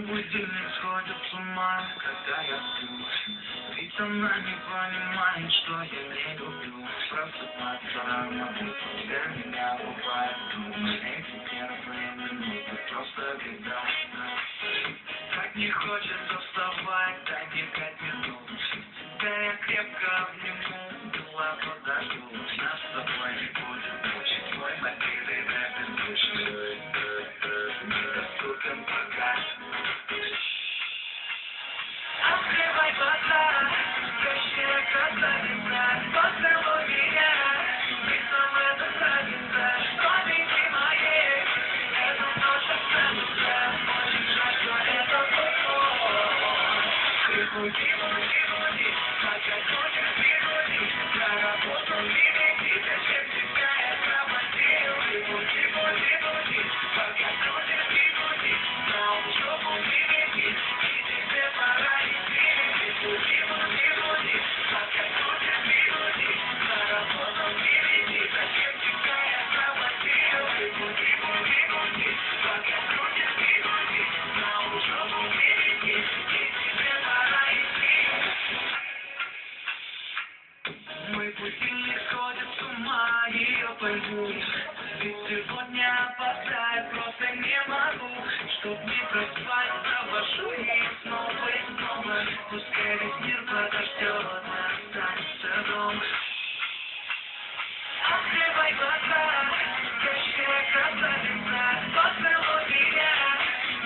будильник сходит с ума, когда я сплю. Ведь она не понимает, что я не люблю просыпаться рано, для меня бывает трудно. Эти первые минуты просто беда. Так не хочется вставать, дай мне 5 минут. Тебя я крепко обниму, дела подожду. Нас с тобой не будет ночи, твой мобильный бездушный недоступен пока. Открывай глаза, прощай, красавица, поцелуй меня, ты самая красавица, что ты моей, эту ночь останется, очень жаль, что это твой. Ты буди, пока хочешь прибуди, на работу не беги, зачем тебя я проводил, ты буди, пока хочешь прибуди, на учебу не беги, и тебе пора идти, ты буди, пока хочешь прибуди, на работу не беги, зачем тебя я проводил, ты буди, пока хочешь прибуди, на учебу не беги, и тебе пора идти. Мой будильник сходит с ума, ее пойму. Ведь сегодня опоздаю, просто не могу. Чтоб не проспать, провожу ее снова и снова. Пускай весь мир подождет, останется дома. Открывай глаза, прощай, красавица, поцелуй меня,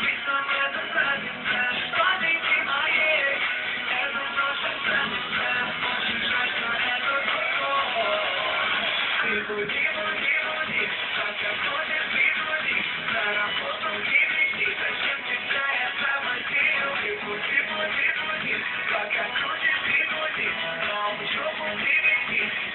ты самая красавица, что ты моей, эту ночь останется, очень жаль, что это твой. Ты буди, пока хочешь прибуди, на работу не беги, зачем тебя я проводил, ты буди, пока хочешь прибуди, на учебу не беги.